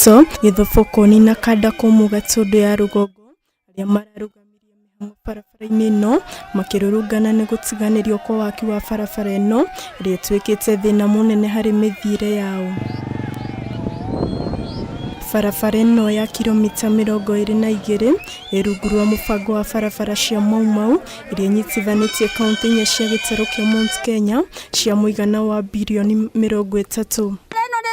Ruto githobokoni na kada kumuga tundu ya rugongo aria mararugamiria mihango barabara-ini no makirurungana ni gutiganirio kwa waki wa barabara ino iria twikite thina munene hari mithire yao. Barabara ino ya kilomita 22 irungu rwa mubango wa barabara cia Mau iria nyitithanitie kaunti inya cia gitaro kia Mount Kenya cia muigana wa bilioni 30.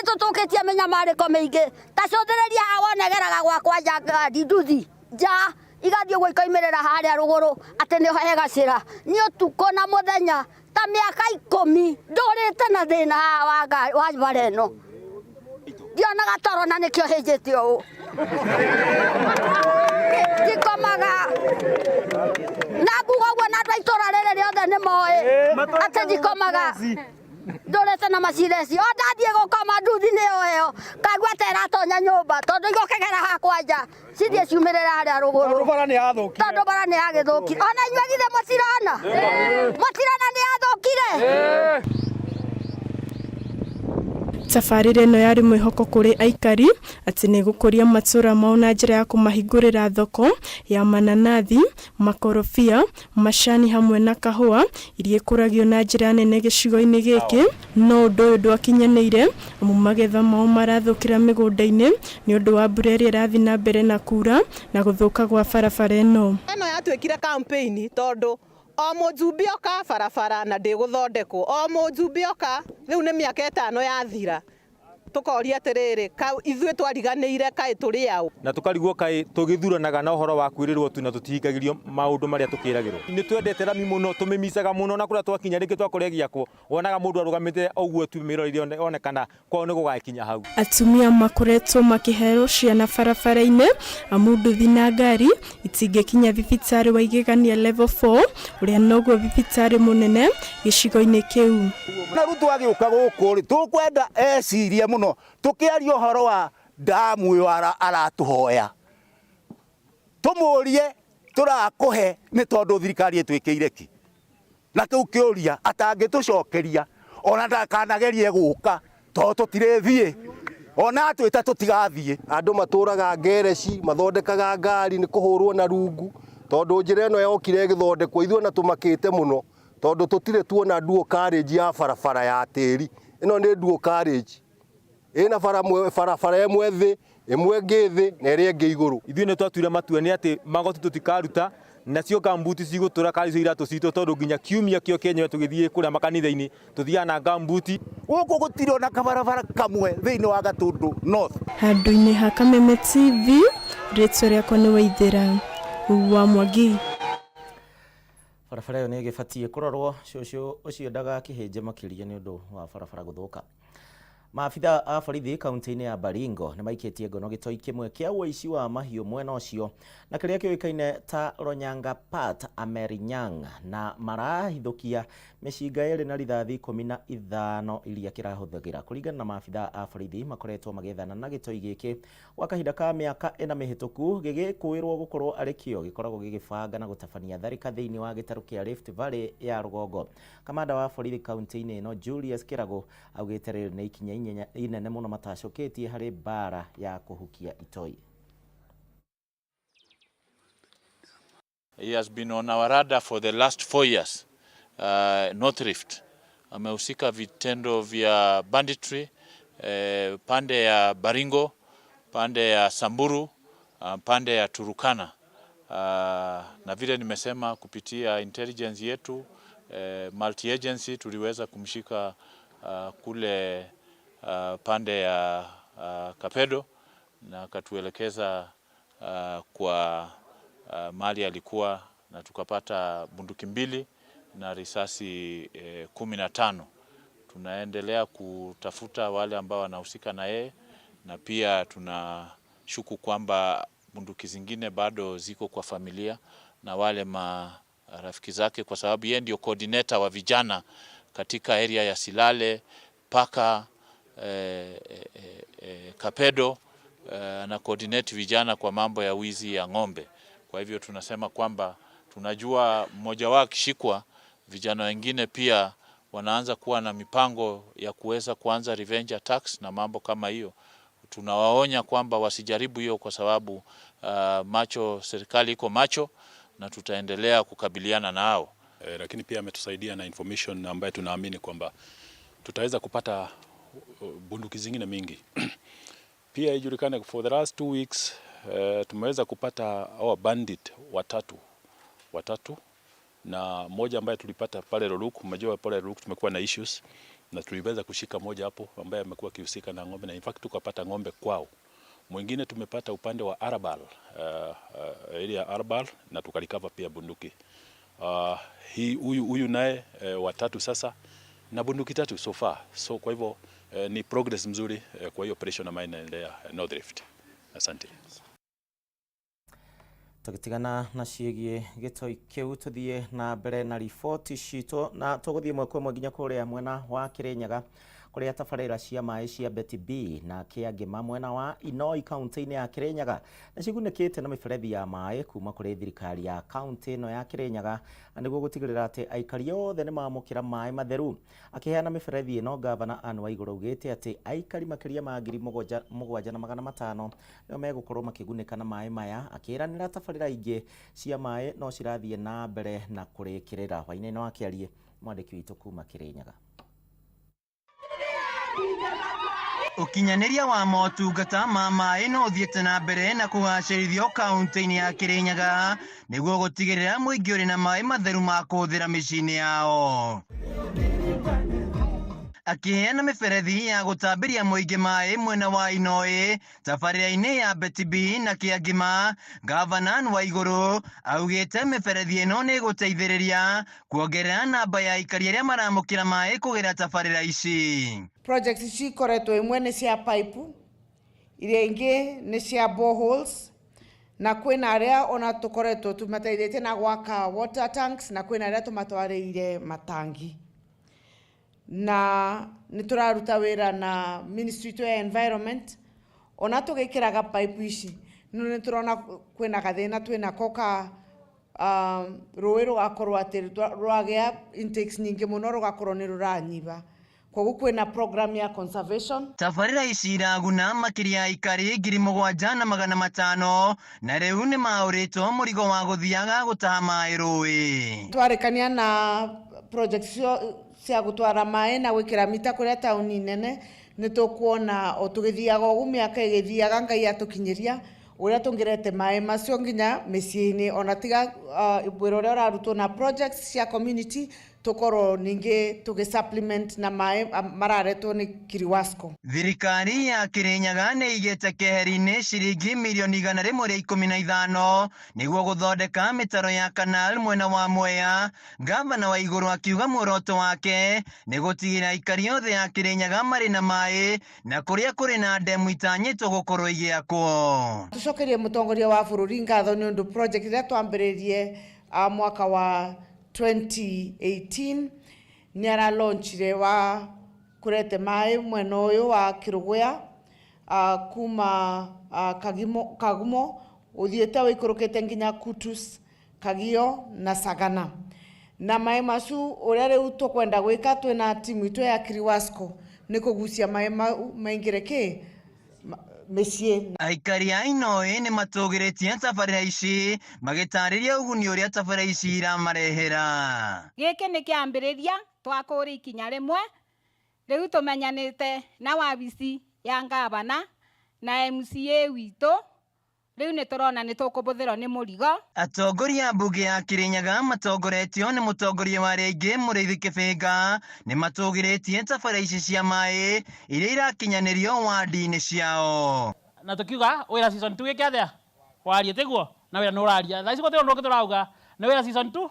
Tutukitie menyamariko mingi tacothereria awonegeraga gwakwa njanga nduthi ja igathie gwo ikaimirira haria ruguru ati ni hega cira ni utuko na muthenya ta miaka 10 ndurite na thina wa bareno ndionaga toro na nikio hinjite u ndikomaga na ngugo na andu aitora riri riothe ni moe ati ndikomaga ndorete na macireci o ndathie gukoma nduthi ni yo kagwetera tonya nyumba tondu igokegera hakwa nja cithie ciumirira haria ruguru tondu bara ni yagithuki ona inyue githe mutirana ni yathukire. Tabarĩra ĩno yarĩ mwĩhoko kũrĩ aikari atĩ nĩ gũkũria matũra mao na njĩra ya kũmahingũrĩra thoko ya mananathi, makorobia, macani hamwe na kahũa iria ikũragio na njĩra nene gĩcigo-inĩ gĩkĩ, no ũndũ ũyũ ndwakinyanĩire amu magetha mao marathũkĩra mĩgũnda-inĩ nĩ ũndũ wa mbura ĩrĩa ĩrathiĩ na mbere na kuura na gũthũka gwa barabara ĩno. Ĩno yatuĩkire campaign tondu o mujumbi oka barabara na ndiguthondekwo o mujumbi oka riu ni miaka 5 yathira tukoria atiriri ithuĩ twariganĩire kaĩ tũrĩ au na tukarigwo kaĩ tũgĩthuranaga na ũhoro wa kwĩrĩrwo tu na tũtihingagirio maũndũ marĩa tũkĩragĩrwo. Nĩ twendete rami mũno tũmĩmicaga mũno na kũrĩa twakinya rĩngĩ twakoregia kwo wonaga mũndũ arũgamĩte ũguo tu mĩrorire onekana kwao nĩ gũgakinya hau. Atumia makoretwo makĩherwo ciana barabara-inĩ amu nduthi na ngari itingĩkinya thibitarĩ wa igegania level 4 ũrĩa noguo thibitarĩ mũnene gĩcigo-inĩ kĩu. Na rĩu twagĩũka gũkũ tũkwenda eciria mũno tukiaria uhoro wa damu yo aratuhoya tumurie turakuhe ni tondu thirikari itwikire ki na kiu kiuria atangitucokeria ona ndakanagerie guka to tutirethie ona twita tutigathie andu maturaga ngereci mathondekaga ngari ni kuhurwo na rungu tondu njira ino yokire githondekwo ithuĩ na tumakite muno tondu tutire tuona duo carriage ya barabara ya tĩri ino ni duo carriage ina barabara ĩmwe thĩ ĩmwe ngĩ na ĩrĩa ĩngĩ igũrũ. Ithuĩ nĩ twatuire matua nĩ atĩ magoti tutikaruta nacio gambuti cigũtũra kari cio iratũ citũ tondu nginya kiumia kĩo Kenya tũgĩthiĩ kũrĩa makanitha-inĩ tuthiaga na gambuti. Gũkũ gũtirĩ ona kabarabara kamwe thĩinĩ wa Gatundu North. Handũ-inĩ ha Kameme TV, rĩtwa rĩakwa nĩ Waithĩra wa Mwangi. Barabara ĩyo nĩ ĩgĩbatiĩ kũrorwo cũcũ ũcio ndagakĩhĩnje makĩria nĩ ũndũ wa barabara gũthũka. Maabitha a borithi kaunti-inĩ ya Baringo nĩ maikĩtie ngono gĩtoi kĩmwe kĩa ũici wa mahiũ mwena ũcio na kĩrĩa kĩoĩkaine ta Ronyangapat Amerinyang na marahithũkia mĩcinga ĩrĩ na rithathi 15 iria kĩrahũthagĩra. Kũringana na maabitha a borithi makoretwo magĩethana na gĩtoi gĩkĩ gwa kahinda ka mĩaka 4 mĩhĩtũku gĩgĩkũĩrwo gũkorwo arĩ kĩo gĩkoragwo gĩgĩbanga na gũtabania tharĩka thĩinĩ wa gĩtarũ kĩa Rift Valley ya rũgongo. Kamanda wa borithi kaunti-inĩ ĩno Julius Kĩrago augĩte rĩrĩ nĩ ikinya inene muno matacũkĩtie harĩ bara ya kuhukia itoi. He has been on our radar for the last 4 years. North Rift amehusika vitendo vya banditry pande ya Baringo, pande ya Samburu, pande ya Turukana. Na vile nimesema kupitia intelligence yetu multi agency tuliweza kumshika kule pande ya Kapedo na katuelekeza kwa mali alikuwa na tukapata bunduki 2 na risasi 15. Tunaendelea kutafuta wale ambao wanahusika na yeye na pia tunashuku kwamba bunduki zingine bado ziko kwa familia na wale marafiki zake, kwa sababu yeye ndio coordinator wa vijana katika area ya Silale paka Kapedo na coordinate vijana kwa mambo ya wizi ya ng'ombe. Kwa hivyo tunasema kwamba tunajua mmoja wao akishikwa vijana wengine pia wanaanza kuwa na mipango ya kuweza kuanza revenge attacks na mambo kama hiyo. tunawaonya kwamba wasijaribu hiyo kwa sababu serikali iko macho na tutaendelea kukabiliana nao. Lakini pia ametusaidia na information ambayo tunaamini kwamba tutaweza kupata bunduki zingine mingi. Pia ijulikane for the last 2 weeks tumeweza kupata bandit watatu na moja ambaye tulipata pale Loluk. Mjua pale Loluk tumekuwa na issues na tuliweza kushika moja hapo ambaye amekuwa akihusika na ng'ombe, na in fact tukapata ng'ombe kwao. Mwingine tumepata upande wa Arabal, area Arabal, na tukalikava pia bunduki. Huyu naye watatu sasa na bunduki 3 so far. So kwa hivyo ni progress mzuri kwa hiyo operation ambayo inaendelea North Rift. Asante. Tugitigana na ciĩgiĩ gĩtoi kĩu tuthie na mbere na riboti citũ na tũgũthiĩ mwe kwa mwe nginya kũrĩa mwena wa Kĩrĩnyaga kũrĩa tabarĩra cia maĩ cia Beti B na Kĩangĩma mwena wa Inoi kaunti-inĩ ya Kĩrĩnyaga na cigunĩkĩte na mĩberethi ya maĩ kuma kũrĩ thirikari ya kaunti ĩno ya Kĩrĩnyaga na nĩguo gũtigĩrĩra atĩ aikari othe nĩ mamũkĩra maĩ matheru. Akĩheana mĩberethi ĩno, Gavana Anne Waigũrũ augĩte atĩ aikari makĩria ma 7,500 nĩo megũkorwo makĩgunĩka na maĩ maya, akĩĩranĩra tabarĩra ingĩ cia maĩ no cirathiĩ na mbere na kũrĩkĩrĩra. Hwainĩ no akĩarie mwandĩki witũ kuma Kĩrĩnyaga. Ukinyanĩria wa motungata ma maĩ no ũthiĩte na mbere na kũgacĩrithio kaunti-inĩ ya Kĩrĩnyaga nĩguo gũtigĩrĩra mũingĩ ũrĩ na maĩ matheru ma kũhũthĩra mĩciĩ-inĩ yao. Akĩheana mĩberethi ya gũtambĩria mũingĩ maĩ mwena wa Inoi tabarĩra-inĩ ya Beti B na Kĩangĩma, Gavana Anne Waigũrũ augĩte mĩberethi ĩno nĩ gũteithĩrĩria kuongerera namba ya aikari arĩa maramũkĩra maĩ kũgerera tabarĩra ici. Projects ici koretwo imwe nĩ cia pipe, iria ingĩ nĩ cia boreholes, na kwĩna arĩa ona tũkoretwo tũmateithĩtie na gwaka water tanks, na kwĩna arĩa tũmatwarĩire matangi. Na nĩtũraruta wĩra na Ministry ya Environment ona tũgĩkĩraga pipe ici no nĩtũrona kwĩna gathĩna twĩnako ka rũĩ rũgakorwo atĩ rwagĩa intakes nyingĩ mũno rũgakorwo nĩ rũranyiba. Koguo kwĩna program ya conservation. Tabarĩra ici iraguna makĩria aikari 7,500 na rĩu nĩ maũrĩtwo mũrigo wa gũthiaga gũtaha maĩ rũĩ. Twarĩkania na projects cia gũtwara maĩ na gwĩkĩra mita kũrĩa taũni nene nĩtũkuona o tũgĩthiaga ũguo mĩaka ĩgĩthiaga Ngai atũkinyĩria ũrĩa tũngĩrete maĩ macio nginya mĩciĩ-inĩ, ona tiga wĩra ũrĩa ũrarutwo na projects cia community tukorwo ningĩ tũgĩ-supplement na maĩ mararetwo nĩ Kiriwasco. Thirikari ya Kĩrĩnyaga nĩ igĩte keheri-inĩ ciringi mirioni 115 nĩguo gũthondeka mĩtaro ya canal mwena wa Mwea. Gavana Waigũrũ akiuga muoroto wake nĩ gũtigĩrĩra aikari othe a Kĩrĩnyaga marĩ na maĩ na kũrĩa kũrĩ na ndemu itanyĩtwo gũkorwo igĩakwo. Tucokerie mũtongoria wa bũrũri ngatho nĩ ũndũ project ĩrĩa twambĩrĩirie mwaka wa 2018 nĩ aralaunchire wa kurete maĩ mwena ũyũ wa Kĩrũgũya kuma Kagumo ũthiĩte wĩikũrũkĩte nginya Kutus, Kagio na Sagana. Na maĩ macu ũrĩa rĩu tũkwenda gwĩka twĩna timu itũ ya Kiriwasco nĩ kũgucia maĩ maingĩre mĩciĩ. Aikari a Inoi nĩ matũgĩrĩtie tabarĩra ici magĩtarĩria ũguni ũrĩa tabarĩra ici iramarehera. Gĩkĩ nĩ kĩambĩrĩria twakũrĩ ikinya rĩmwe, rĩu tũmenyanĩte na wabici ya ngavana na MCA witũ, rĩu nĩ tũrona nĩ tũkũbũthĩrwo nĩ mũrigo. Atongoria a mbunge ya Kĩrĩnyaga matongoretio nĩ mũtongoria wa rĩngĩ Mũrĩithi Kĩbĩnga nĩ matũgĩrĩtie tabarĩra ici cia maĩ iria irakinyanĩrio wadi-inĩ ciao. Na tukiuga wĩra season 2 gĩkĩ athĩa warie tiguo na wĩra nĩ ũraria thaa ici gũtirĩ ũndũ ũngĩ tũrauga nĩ wĩra season 2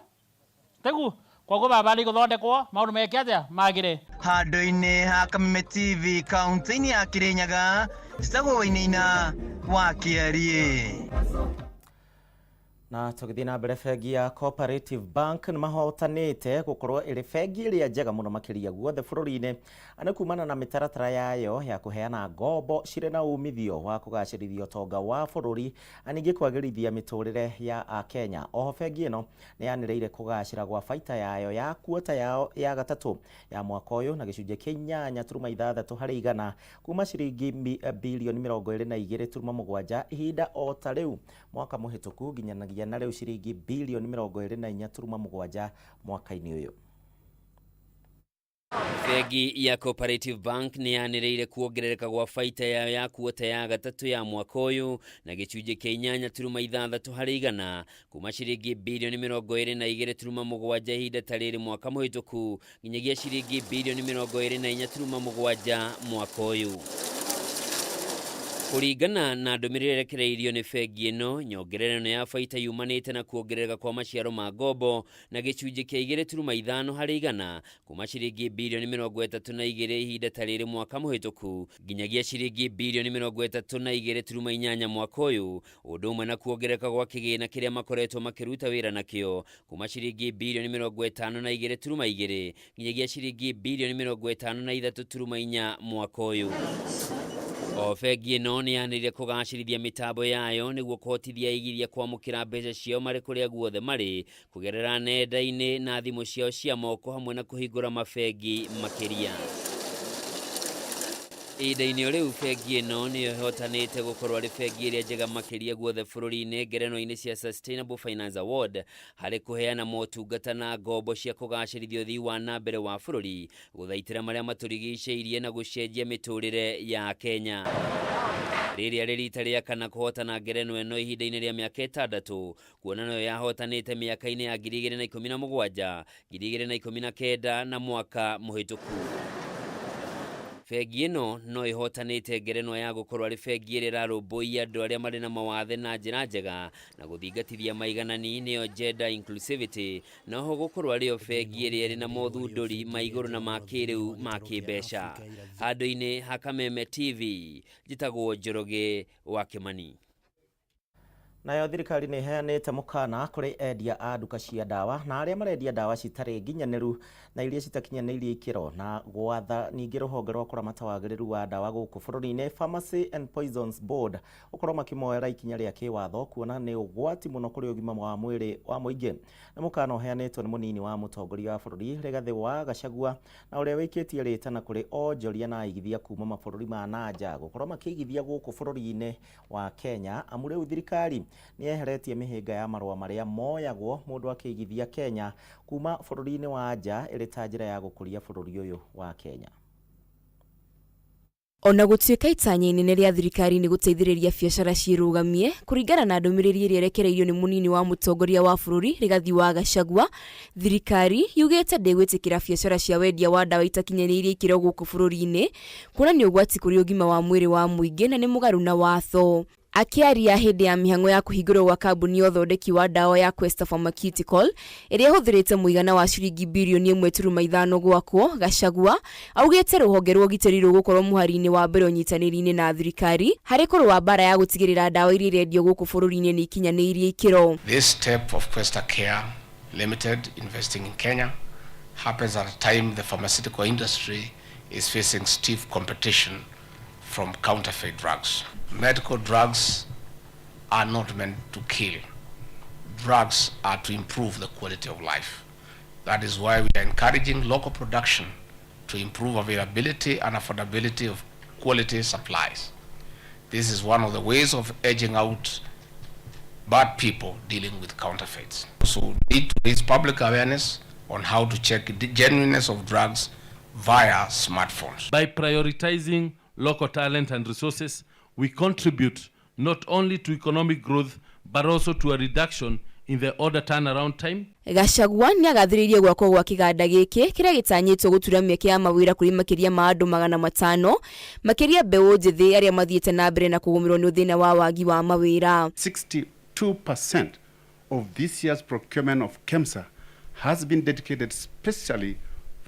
tiguo koguo baba nĩ gũthondekwo maũndũ meke athĩa magĩre. Handũ-inĩ ha Kameme TV kaunti-inĩ ya Kĩrĩnyaga, njĩtagwo Wainaina wa Kĩarie. Na tugithii na mbere bengi ya Cooperative Bank ni mahotanite gukorwo iri bengi iria njega muno makiria guothe bururi-ini ani kumana na mitaratara yayo ya kuheana ngombo cire na umithio wa kugacirithia utonga wa bururi aningi kwagirithia miturire ya Akenya. Oho bengi ino ni yaniriire kugacira gwa baita yayo ya kuota yao ya gatatu ya mwaka uyu na gicunje kia 8.6 hari igana kuma ciringi bilioni 22.7 ihinda o ta riu mwaka muhituku nginyanagia na riu ciringi bilioni 24.7 mwaka-ini uyu. Bengi ya Cooperative Bank ni yaniriire kuongerereka gwa baita yayo ya kuota ya gatatu ya mwaka uyu na gicunje kia 8.6 hari igana kuma ciringi bilioni 22.7 ihinda ta riri mwaka muhituku nginyagia ciringi bilioni 24.7 mwaka uyu. Kuringana na ndumirire rekereirio ni bengi ino, nyongererano ya baita yumanite na kuongerereka kwa maciaro ma ngombo na gicunje kia 2.5 hari igana kuma ciringi bilioni 32 ihinda ta riri mwaka muhituku nginyagia ciringi bilioni 32.8 mwaka uyu, undu umwe na kuongerereka gwa kigina kiria makoretwo makiruta wira nakio kuma ciringi bilioni 52.2 nginyagia ciringi bilioni 53.4 mwaka uyu. O bengi ino ni yaniriire kugacirithia mitambo yayo niguo kuhotithia igiria kwamukira mbeca ciao mari kuria guothe mari kugerera nenda-ini na thimu ciao cia moko hamwe na kuhingura mabengi makiria. Ihinda-inĩ riu bengi ino ni ihotanite gukorwo ari bengi iria njega makiria guothe bururi-ini ngerenwa-ini cia Sustainable Finance Award hari kuheana motungata na ngombo cia kugacirithia uthii wa na mbere wa bururi, guthaitira maria maturigicĩirie na gucenjia miturire ya Kenya. Riria rita ria kana kuhotana ngerenwa ino ihinda-inĩ ria miaka 6, kuona nayo yahotanite miaka-inĩ ya 2017, 2019 na mwaka muhituku. Bengi ino no ihotanite ngerenwa ya gukorwo ari bengi iri rarumbuia andu aria mari na mawathe na njira njega na guthingatithia maiganani niyo gender inclusivity, noho gukorwo ari bengi iri na mothunduri ma iguru na ma kiriu ma kimbeca. Handu-ini ha Kameme TV, Gitau Njoroge wa Kimani. Nayo thirikari ni heanite mukana kuri endia a nduka cia dawa na aria marendia dawa citari nginyaniru na iria citakinyanirie ikiro na gwatha ningi ruhonge rwa kuramata wagiriru wa dawa guku bururi-ini Pharmacy and Poisons Board ukorwo makimoera ikinya ria kiwatho kuona ni ugwati muno kuri ugima wa mwiri wa muingi. Na mukana uheanitwo ni munini wa mutongoria wa bururi Rigathi wa Gachagua na uria wikitie ritana kuri onjoria na igithia kuma mabururi ma nanja gukorwo makigithia guku bururi-ini wa Kenya. Amure thirikari ni eheretie mihinga ya marua maria moyagwo mundu akigithia Kenya kuma bururi-ini wa nja iri ta njira ya gukuria bururi uyu wa Kenya. Ona gutuika itanya inene ria thirikari ni guteithiriria biacara cirugamie kuringana na ndumiriri iria rekereirio ni munini wa mutongoria wa bururi Rigathi wa Gachagua, thirikari yugite ndegwitikira biacara cia wendia wa dawa itakinyanirie ikiro guku bururi-ini kuona ni ugwati kuri ugima wa mwiri wa muingi na ni mugaru na watho. Akiaria hindi ya mihango ya kuhingurwo gwa kambuni ya uthondeki wa dawa ya Quest Pharmaceutical iria huthirite muigana wa ciringi bilioni 1.5 gwakwo, Gachagua augite ruhonge rwo gitiri rugukorwo muhari-ini wa mbere unyitaniri-ini na thirikari hari kurwa bara ya gutigirira dawa iria irendio guku bururi-ini ni ikinyanirie ikiro. This step of Quest Care Limited investing in Kenya happens at a time the pharmaceutical industry is facing stiff competition from counterfeit drugs. Medical drugs are not meant to kill. Drugs are to improve the quality of life. That is why we are encouraging local production to improve availability and affordability of quality supplies. This is one of the ways of edging out bad people dealing with counterfeits. So we need to raise public awareness on how to check the genuineness of drugs via smartphones. By prioritizing local talent and resources, we contribute not only to economic growth but also to a reduction in the order turnaround time. Gachagua ni agathiririe gwakwo gwa kiganda giki kiria gitanyitwo gutura mieke ya mawira kuri makiria ma andu 500 makiria mbeu njithi aria mathiete na mbere na kugumirwo ni uthina wa wagi wa mawira. 62% of this year's procurement of KEMSA has been dedicated specially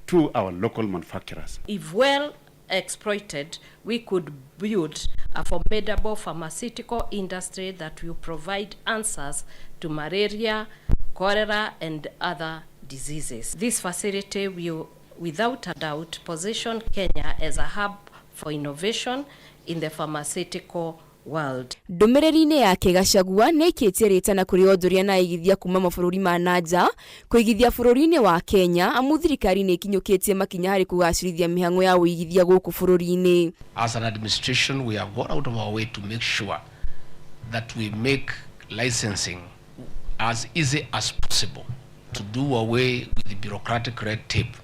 to our local manufacturers. If well exploited, we could build a formidable pharmaceutical industry that will provide answers to malaria, cholera, and other diseases. This facility will, without a doubt, position Kenya as a hub for innovation in the pharmaceutical world. Ndumiriri-ini yake Gachagua nĩ ĩkĩtie rĩtana kũrĩ onjoria na aigithia kuma mabũrũri ma nanja kũigithia bũrũri-inĩ wa Kenya, amu thirikari nĩ ĩkinyũkĩtie makinya harĩ kũgacĩrithia mĩhang'o ya ũigithia gũkũ bũrũri-inĩ. As an administration, we have gone out of our way to make sure that we make licensing as easy as possible, to do away with the bureaucratic red tape,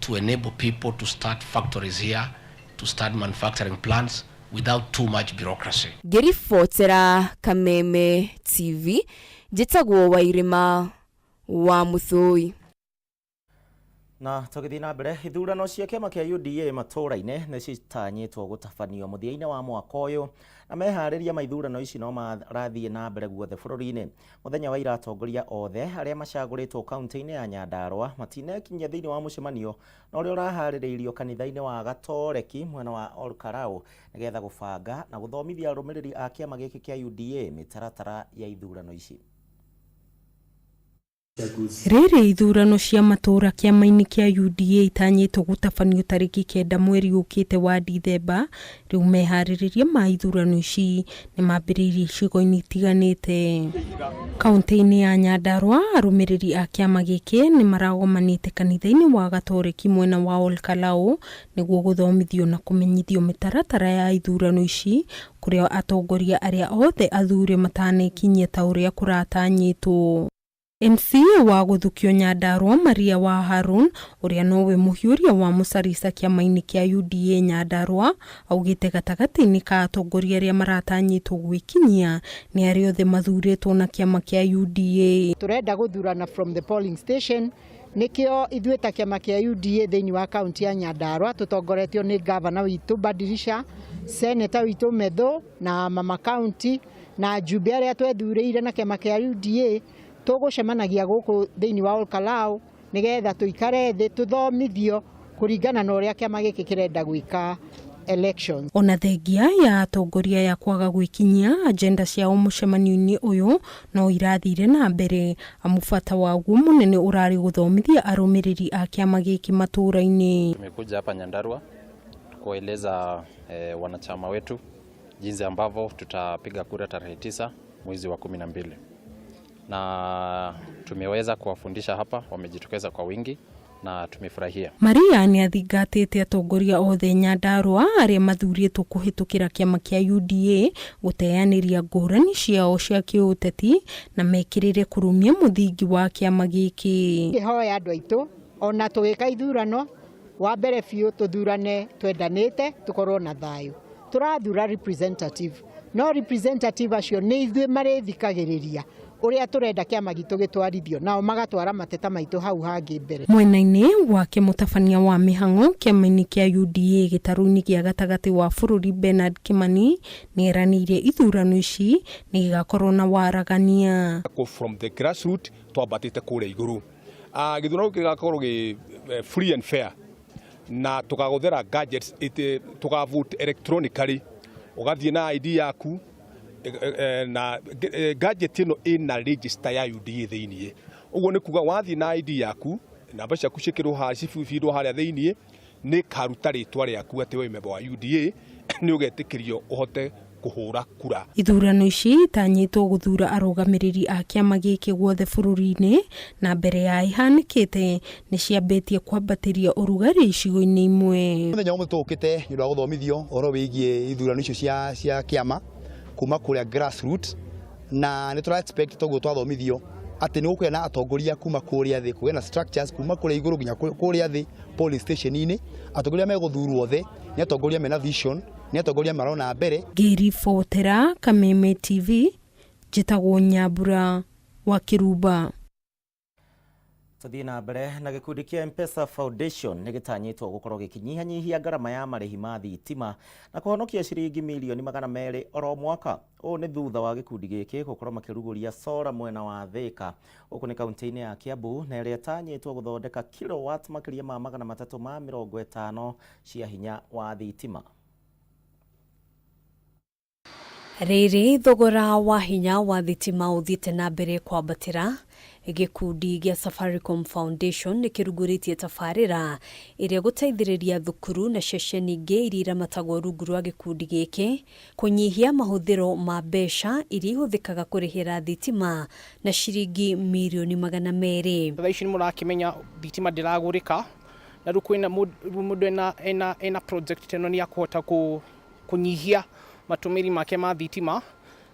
to enable people to start factories here, to start manufacturing plants without too much bureaucracy. Ngĩribotera Kameme TV, njĩtagwo Wairima wa Mũthũi. Na tũgĩthiĩ na mbere, ithurano cia kĩama kĩa UDA matũũra-inĩ nĩ citanyĩtwo gũtabanio mũthia-inĩ wa mwaka ũyũ, na meharĩria ma ithurano ici no marathiĩ na mbere guothe bũrũri-inĩ. Mũthenya wa ira atongoria othe arĩa macagũrĩtwo kaunti-inĩ ya Nyandarua matinekinyia thĩinĩ wa mũcemanio na ũrĩa ũraharĩrĩirio kanitha-inĩ wa Gatoreki mwena wa Olkarau nĩgetha gũbanga na gũthomithia arũmĩrĩri a kĩama gĩkĩ kĩa UDA mĩtaratara ya ithurano ici. Rĩrĩ ithurano cia matũũra kĩama-inĩ kĩa UDA itanyĩtwo gũtabanio tarĩki 9 mweri ũkĩte wa Dithemba, rĩu meharĩrĩria ma ithurano ici nĩ mambĩrĩirie icigo-inĩ itiganĩte. Kaunti-inĩ ya Nyandarua, arũmĩrĩri a kĩama gĩkĩ nĩ maragomanĩte kanitha-inĩ wa Gatoreki mwena wa Olkarau nĩguo gũthomithio na kũmenyithio mĩtaratara ya ithurano ici, kũrĩa atongoria arĩa othe athure matanekinyia ta ũrĩa kũratanyĩtwo. MCA wa gũthukio Nyandarua Maria wa Harun, ũrĩa nowe mũhiũria wa mũcarica kĩama-inĩ kĩa UDA Nyandarua, augĩte gatagatĩ-inĩ ka atongoria arĩa maratanyĩtwo gwĩkinyia nĩ arĩa othe mathurĩtwo na kĩama kĩa UDA. Tũrenda gũthurana from the polling station, nĩkĩo ithuĩ ta kĩama kĩa UDA thĩinĩ wa kaunti ya Nyandarua tũtongoretio nĩ gavana witũ Badirisha, seneta witũ Medho na mama county na ajumbe arĩa twethurĩire na kĩama kĩa UDA. Tũgũcemanagia gũkũ thĩinĩ wa Olkarau nĩgetha tũikare thĩ tũthomithio kũringana na ũrĩa kĩama gĩkĩ kĩrenda gwĩka elections. Ona thengia ya atongoria ya kwaga gwĩkinyia agenda ciao mũcemanio-inĩ ũyũ no irathire na mbere, amu bata waguo mũnene ũrarĩ gũthomithia arũmĩrĩri a kĩama gĩkĩ matũũra-inĩ. Tumekuja hapa Nyandarua kueleza wanachama wetu jinsi ambavyo tutapiga kura tarehe 9 mwezi wa 12. Na tumeweza kuwafundisha hapa, wamejitokeza kwa wingi na tumefurahia. Maria nĩ athingatĩte atongoria othe Nyandarua arĩa mathurĩtwo kũhĩtũkĩra kĩama kĩa UDA gũteanĩria ngũrani ciao cia kĩũteti na mekĩrĩre kũrũmia mũthingi wa kĩama gĩkĩ. Ngĩhoya andũ aitũ ona tũgĩka ithurano, wa mbere biũ tũthurane twendanĩte, tũkorwo na thayũ. Tũrathura representative, no representative acio nĩ ithuĩ marĩthikagĩrĩria ũrĩa tũrenda kĩama gitũ gĩtwarithio, nao magatwara mateta maitũ hau hangĩ mbere. Mwena-inĩ wake mũtabania wa mĩhang'o kĩama-inĩ kĩa UDA gĩtarũ-inĩ gĩa gatagatĩ wa bũrũri Bernard Kimani nĩ eranĩire ithurano ici nĩ igakorwo na waragania. From the grassroots twambatĩte kũrĩa igũrũ. Gĩthurano gĩgakorwo gĩ free and fair na tũkagũthĩra gadgets tũkavote electronically, ũgathiĩ na ID yaku na gadget ĩno ĩna register ya UDA thĩinĩ. Ũguo nĩ kuga wathiĩ na ID yaku, namba ciaku ciĩkĩrwo cibindwo harĩa thĩinĩ, nĩ karuta rĩtwa rĩaku atĩ we member wa UDA, nĩ ũgetĩkĩrio ũhote kũhũra kura. Ithurano ici itanyĩtwo gũthura arũgamĩrĩri a kĩama gĩkĩ guothe bũrũri-inĩ, na mbere ya ihanĩkĩte nĩ ciambĩtie kwambatĩria ũrugarĩ icigo-inĩ imwe. Mũthenya ũmwe tũkĩte nĩ ũndũ wa gũthomithio ũhoro wĩgiĩ ithurano icio cia kĩama kuma kũrĩa grassroots, na nĩ tũra expect toguo twathomithio atĩ nĩ gũkũgĩa na atongoria kuma kũrĩa thĩ, kũgĩa na structures kuma kũrĩa igũrũ nginya kũrĩa thĩ polling station-inĩ. Atongoria megũthurwo othe nĩ atongoria mena vision, nĩ atongoria marona mbere. Ngĩribotera Kameme TV, njĩtagwo Nyambura wa Kĩrumba. tuthie na mbere na gikundi kia M-Pesa Foundation nĩ gĩtanyĩtwo gũkorwo gĩkĩnyihanyihia ngarama ya marĩhi ma thitima na kũhonokia ciringi milioni 200 oro mwaka. Ũũ nĩ thutha wa gĩkundi gĩkĩ gũkorwo makĩrugũria solar mwena wa Thika gũkũ nĩ kaunti-inĩ ya Kiambu, na ĩrĩa ĩtanyĩtwo gũthondeka kilowatt makĩria ma 350 cia hinya wa thitima. Rĩrĩ thogora wa hinya wa thitima ũthiĩte na mbere kwambatĩra, gĩkundi gĩa Safaricom Foundation nĩ kĩrugũrĩtie tabarĩra ĩrĩa gũteithĩrĩria thukuru na ceceni ingĩ iria iramatagwo rungu rwa gĩkundi gĩkĩ kũnyihia mahũthĩro ma mbeca iria ihũthĩkaga kũrĩhĩra thitima na ciringi milioni 200. Thaa ici nĩ mũrakĩmenya thitima ndĩragũrĩka, na rĩu kwĩna mũndũ ena project ĩno nĩ akũhota kũnyihia matũmĩri make ma thitima.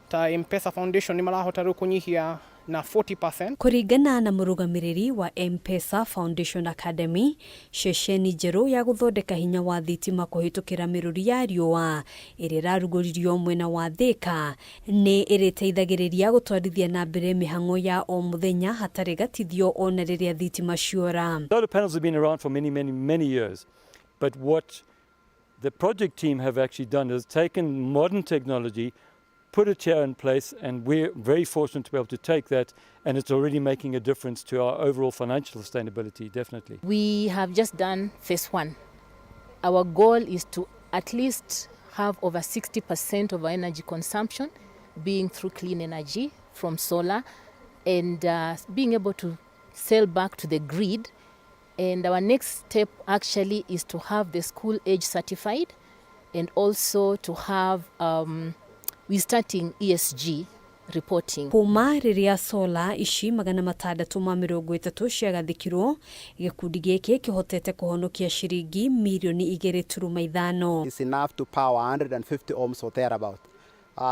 Ta M-Pesa Foundation nĩ marahota rĩu kũnyihia na 40%. Kũringana na mũrũgamĩrĩri wa M-Pesa Foundation Academy, ceceni njerũ ya gũthondeka hinya wa thitima kũhĩtũkĩra mĩrũri ya riũa ĩrĩa ĩrarugũririo mwena wa Thika nĩ ĩrĩteithagĩrĩria gũtwarithia na mbere mĩhang'o ya o mũthenya hatarĩ gatithio ona rĩrĩa thitima ciora. Solar panels have been around for many years, but what the project team have actually done is taken modern technology, put it here in place, and we're very fortunate to be able to take that, and it's already making a difference to our overall financial sustainability, definitely. We have just done phase 1. Our goal is to at least have over 60% of our energy consumption being through clean energy from solar, and being able to sell back to the grid. And our next step actually is to have the school age certified, and also to have we starting ESG reporting. Kuma rĩrĩa solar ici 630 ciagathĩkirwo, gĩkundi gĩkĩ kĩhotete kũhonokia ciringi milioni 2.5. It's enough to power 150 ohms or thereabout.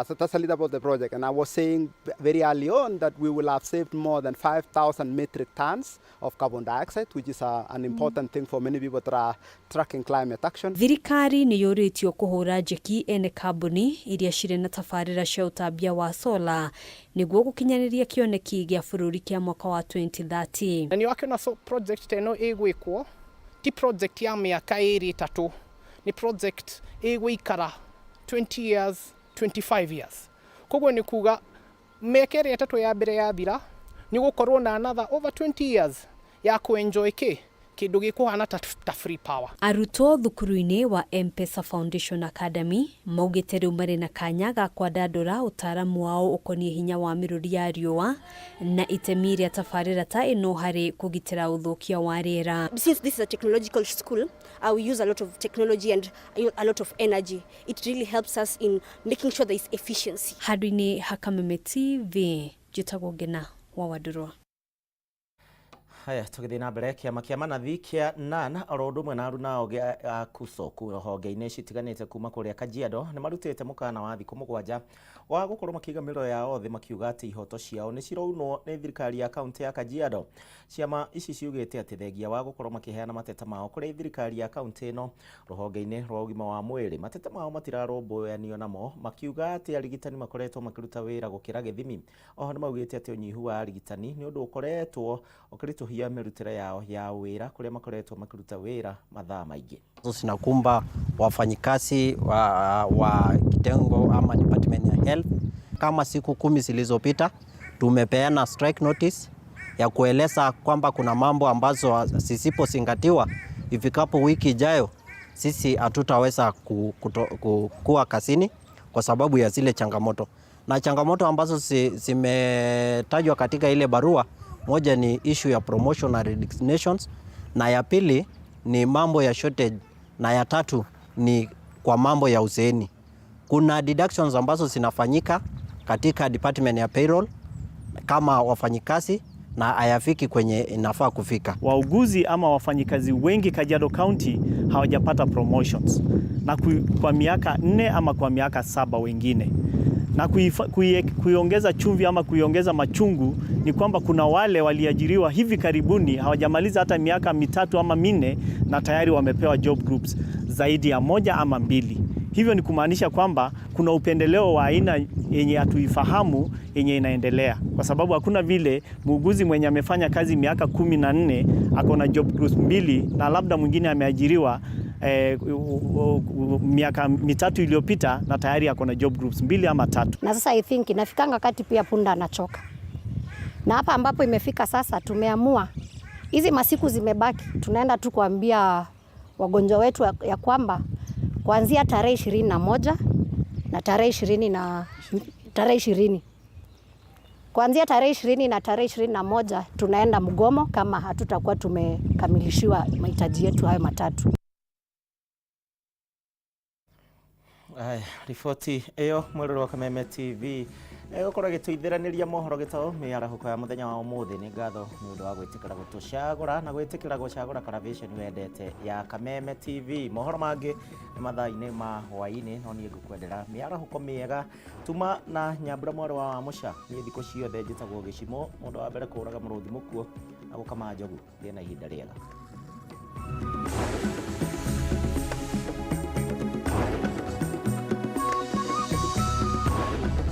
So that's a little about the project, and I was saying very early on that we will have saved more than 5,000 metric tons of carbon dioxide, which is an important thing for many people that are tracking climate action. Thirikari nĩ yũrĩtio kũhũra njeki ene kambuni iria cirĩ na tabarĩra cia ũtambia wa solar nĩguo gũkinyanĩria kĩoneki gĩa bũrũri kĩa mwaka wa 2030. Na nĩ wakĩona project ĩno ĩgwĩkwo ti project ya mĩaka 2-3, ni project ĩgũikara 20 years 25 years. Koguo nĩ kuga mĩaka 3 ya mbere ya thira nĩ gũkorwo na another over 20 years ya kũenjoy kĩndũ gĩkũhana ta free power. Arutwo thukuru-inĩ wa M-Pesa Foundation Academy maugĩte rĩu marĩ na kanya ga kwandandũra ũtaaramu wao ũkoniĩ hinya wa mĩrũri ya riũa na itemi rĩa tabarĩra ta ĩno harĩ kũgitĩra ũthũkia wa rĩera. Since this is a technological school, we use a lot of technology and a lot of energy. It really helps us in making sure there is efficiency. Handũ-inĩ ha Kameme TV, njĩtagwo Ngina wa Wadurwa. Haya, tũgĩthiĩ na mbere kĩama kĩa manathi kĩa NAN oro ũndũ ũmwe na aruna aũgĩ a KUSO honge-inĩ citiganĩte kuma kũrĩa Kajiado nĩ marutĩte mũkana wa thikũ 7 wa gũkorwo makĩiga mĩro yao thĩ makiuga atĩ ihoto ciao nĩ ciraunwo nĩ thirikari ya kaunti ya Kajiado. Ciama ici ciugĩte atĩ thengia wa gũkorwo makĩheana mateta mao kũrĩ thirikari ya kaunti ĩno rũhonge-inĩ rwa ũgima wa mwĩrĩ, mateta mao matirarũmbũyanio namo, makiuga atĩ arigitani makoretwo makĩruta wĩra gũkĩra gĩthimi. Oho nĩ maugĩte atĩ ũnyihu wa arigitani nĩ ũndũ ũkoretwo ũkĩritũhia mĩrutĩre yao ya wĩra kũrĩa makoretwo makĩruta wĩra mathaa maingĩ. Zinakumba wafanyikazi wa kitengo ama department ya health. Kama siku 10 zilizopita tumepeana strike notice ya kueleza kwamba kuna mambo ambazo zisipozingatiwa ifikapo wiki ijayo sisi hatutaweza kuwa kazini kwa sababu ya zile changamoto. Na changamoto ambazo zimetajwa katika ile barua, moja ni issue ya promotion and resignations, na ya pili ni mambo ya shortage, na ya tatu ni kwa mambo ya uzeeni. Kuna deductions ambazo zinafanyika katika department ya payroll kama wafanyikazi na hayafiki kwenye inafaa kufika. Wauguzi ama wafanyikazi wengi Kajiado County hawajapata promotions na kwa miaka 4 ama kwa miaka 7 wengine. Na kuiongeza chumvi ama kuiongeza machungu ni kwamba kuna wale waliajiriwa hivi karibuni hawajamaliza hata miaka 3 ama 4 na tayari wamepewa job groups zaidi ya 1 ama 2. Hivyo ni kumaanisha kwamba kuna upendeleo wa aina yenye hatuifahamu yenye inaendelea, kwa sababu hakuna vile muuguzi mwenye amefanya kazi miaka 14 ako na job groups 2 na labda mwingine ameajiriwa miaka 3 iliyopita na tayari ako na job groups 2 ama 3. Na sasa I think inafikanga wakati pia punda anachoka, na hapa ambapo imefika sasa, tumeamua hizi masiku zimebaki, tunaenda tu kuambia wagonjwa wetu ya kwamba kuanzia tarehe 21 na tarehe 20 kuanzia tarehe 20 na tarehe 21 tunaenda mgomo kama hatutakuwa tumekamilishiwa mahitaji yetu hayo matatu. Riboti iyo mwiriro wa Kameme TV gukora gituithiraniria mohoro Gitau miarahuko ya muthenya wa umuthi. Ni ngatho ni undu wa gwitikira gutucagura na gwitikira gucagura television wendete ya Kameme TV. Mohoro mangi ni mathaa-ini ma hwaini, no ni ngukwendera miarahuko miega. Tuma na Nyambura mwaro wa Musha ni thiko ciothe njitagwo Gicimo, mundu wa mbere kuraga muruthi mukuo agukama njogu. Thina ihinda riega.